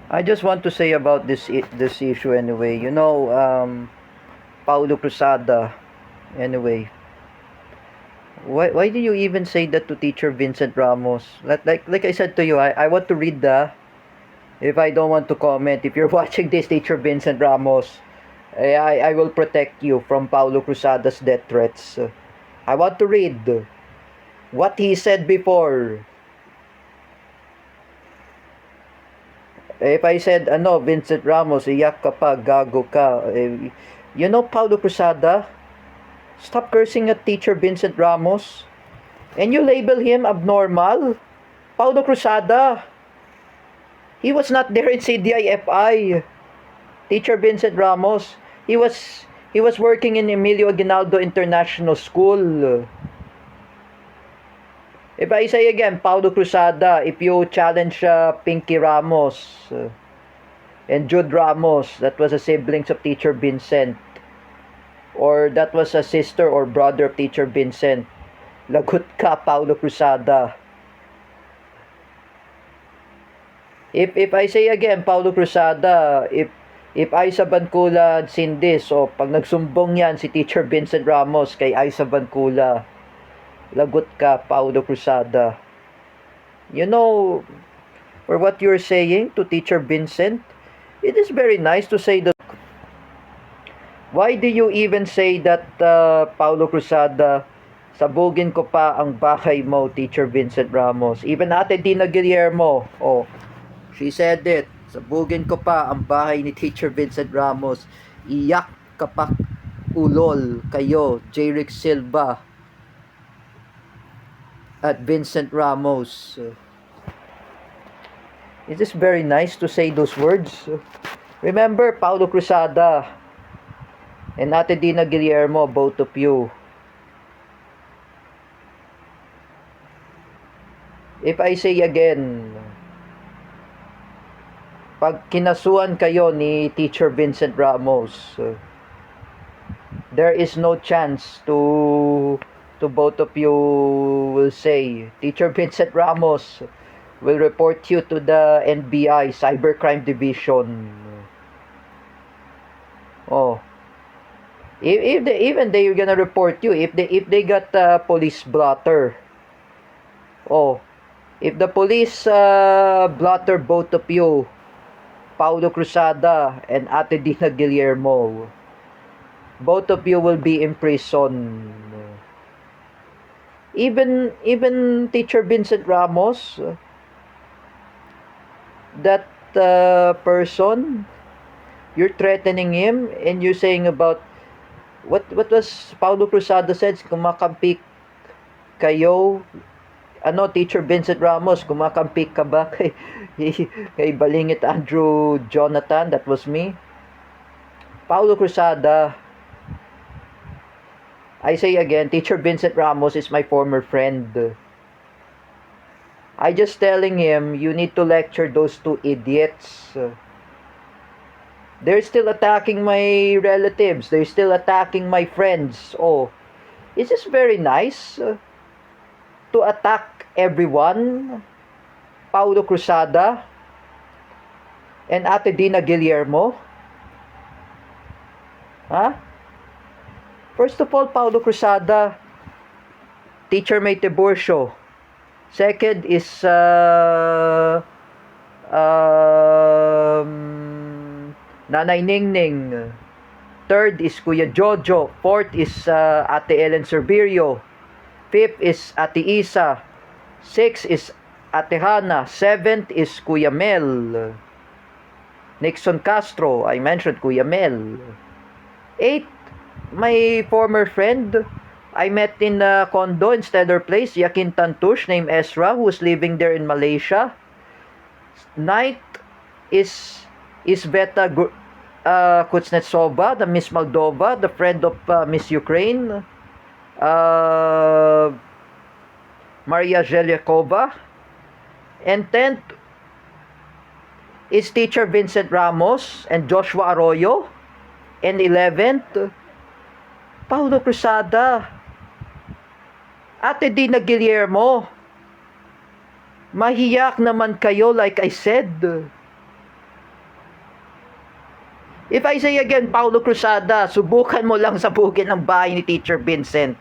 I just want to say about this issue anyway. Paulo Cruzada. Anyway, why do you even say that to Teacher Vincent Ramos? Like I said to you, I want to read the. If I don't want to comment, if you're watching this, Teacher Vincent Ramos, I will protect you from Paulo Cruzada's death threats. I want to read what he said before. If I said, Vincent Ramos, iyak ka pa, gago ka. Paulo Cruzada, stop cursing at Teacher Vincent Ramos. And you label him abnormal. Paulo Cruzada, he was not there in CDIFI. Teacher Vincent Ramos, he was working in Emilio Aguinaldo International School. If I say again, Paulo Cruzada, if you challenge Pinky Ramos and Jude Ramos, that was a siblings of Teacher Vincent, or that was a sister or brother of Teacher Vincent, lagot ka, Paulo Cruzada. If I say again, Paulo Cruzada, if Aiza Bancula seen this, o pag nagsumbong yan si Teacher Vincent Ramos kay Aiza Bancula, lagot ka, Paulo Cruzada. For what you're saying to Teacher Vincent, it is very nice to say that. Why do you even say that, Paulo Cruzada, sabugin ko pa ang bahay mo, Teacher Vincent Ramos? Even Ate Dina Guillermo, she said it. Sabugin ko pa ang bahay ni Teacher Vincent Ramos. Iyak kapak ulol kayo, J. Rick Silva at Vincent Ramos. It is very nice to say those words. Remember, Paulo Cruzada and Ate Dina Guillermo, both of you. If I say again, pag kinasuhan kayo ni Teacher Vincent Ramos, there is no chance to both of you will say, Teacher Vincent Ramos will report you to the NBI Cybercrime Division. If they're gonna report you, if they got police blotter. If the police blotter both of you, Paulo Cruzada and Ate Dina Guillermo, both of you will be in prison. Even Teacher Vincent Ramos, that person, you're threatening him and you're saying about what was Paulo Cruzada said, kumakampi kayo, Teacher Vincent Ramos, kumakampi ka ba kay Balingit Andrew Jonathan? That was me. Paulo Cruzada, I say again, Teacher Vincent Ramos is my former friend. I just telling him, you need to lecture those two idiots. They're still attacking my relatives. They're still attacking my friends. It's just very nice to attack everyone. Paulo Cruzada and Ate Dina Guillermo. First of all, Paulo Cruzada, Teacher May Tiburcio. Second is Nanay Ningning. Third is Kuya Jojo. Fourth is Ate Ellen Cerverio. Fifth is Ate Isa. Sixth is Ate Hana. Seventh is Kuya Mel. Nixon Castro. I mentioned Kuya Mel. Eighth, my former friend I met in a condo in Stellar Place, Yakin Tantush, named Ezra, who was living there in Malaysia. Ninth is Beta Kuznetsova, the Miss Moldova, the friend of Miss Ukraine. Maria Zhelyakova. And 10th is Teacher Vincent Ramos and Joshua Arroyo. And 11th, Paulo Cruzada. Ate Dina Guillermo, mahiyak naman kayo, like I said. If I say again, Paulo Cruzada, subukan mo lang sabugin ang bahay ni Teacher Vincent.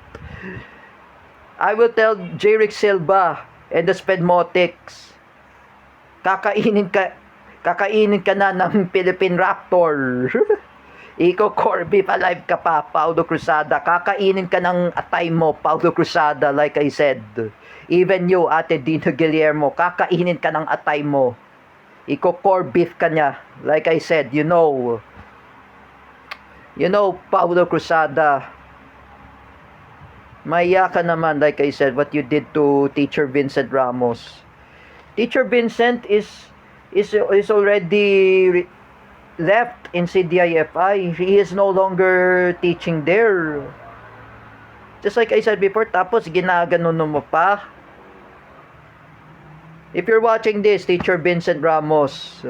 I will tell Jeric Silva and the Spedmotics, kakainin ka na ng Philippine Raptor. Iko Corby alive ka pa, Paulo Cruzada. Kakainin ka ng atay mo, Paulo Cruzada, like I said. Even you, Ate Dino Guillermo, kakainin ka ng atay mo. Iko core beef ka niya, like I said, you know, Paulo Cruzada. Maya ka naman, like I said, what you did to Teacher Vincent Ramos. Teacher Vincent is already left in CDIFI. He is no longer teaching there. Just like I said before, tapos ginaganon mo pa. If you're watching this, Teacher Vincent Ramos,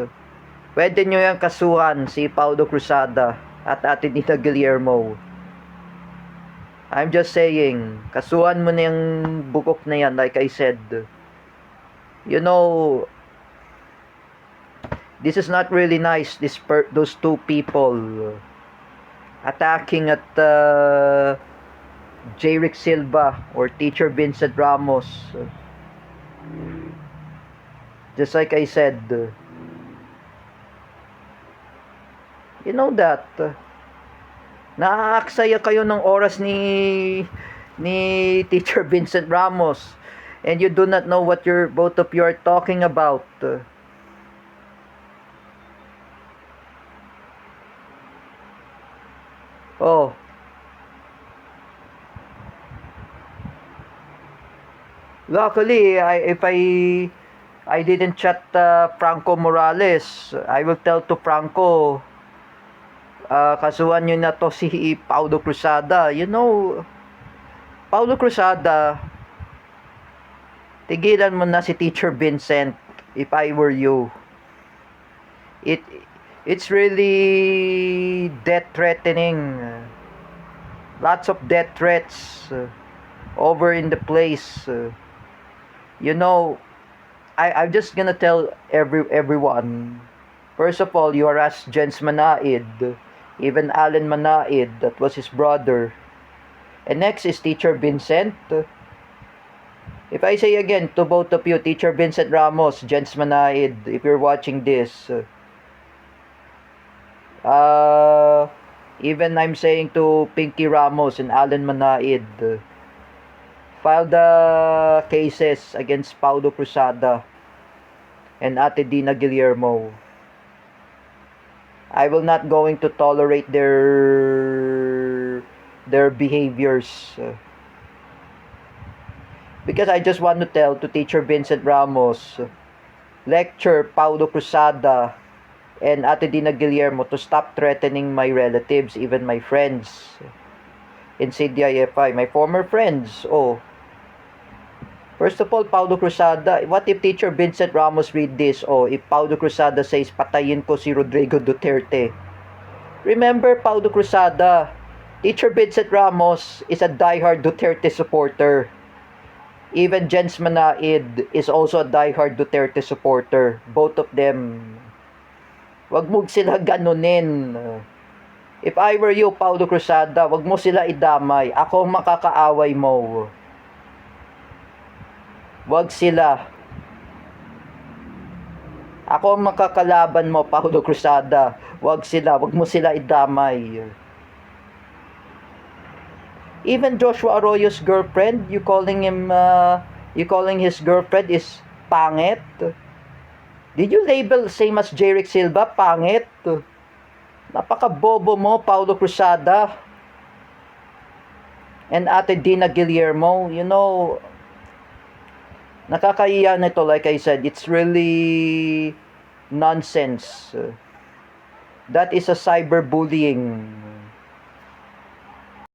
pwede nyo yung kasuhan si Paulo Cruzada at Ate Dina Guillermo. I'm just saying, kasuhan mo na yung bukok na yan, like I said. You know, this is not really nice, those two people attacking at Jeric Silva or Teacher Vincent Ramos. Just like I said, you know that naaaksaya kayo ng oras ni Teacher Vincent Ramos, and you do not know what both of you are talking about. Oh, luckily, if I didn't chat Franco Morales, I will tell to Franco, kasuhan nyo na to si Paulo Cruzada. You know, Paulo Cruzada, tigilan mo na si Teacher Vincent if I were you. It's really death threatening. Lots of death threats over in the place. You know, I'm just gonna tell everyone. First of all, you harassed Jens Manaid, even Alan Manaid, that was his brother. And next is Teacher Vincent. If I say again to both of you, Teacher Vincent Ramos, Jens Manaid, if you're watching this, even I'm saying to Pinky Ramos and Alan Manaid, file the cases against Paulo Cruzada and Ate Dina Guillermo. I will not going to tolerate their behaviors. Because I just want to tell to Teacher Vincent Ramos, lecture Paulo Cruzada and Ate Dina Guillermo to stop threatening my relatives, even my friends in CDIFI, my former friends. Oh, first of all, Paulo Cruzada, what if Teacher Vincent Ramos read this? Oh, if Paulo Cruzada says, patayin ko si Rodrigo Duterte. Remember, Paulo Cruzada, Teacher Vincent Ramos is a diehard Duterte supporter. Even Jens Manaid is also a diehard Duterte supporter. Both of them. Wag mo sila ganunin. If I were you, Paulo Cruzada, wag mo sila idamay. Ako ang makakaaway mo. Wag sila. Ako ang makakalaban mo, Paulo Cruzada. Wag sila. Wag mo sila idamay. Even Joshua Arroyo's girlfriend, you calling his girlfriend is pangit? Did you label same as Jeric Silva, pangit? Napaka-bobo mo, Paulo Cruzada. And Ate Dina Guillermo, you know, nakakaiya nito, like I said, it's really nonsense. That is a cyberbullying.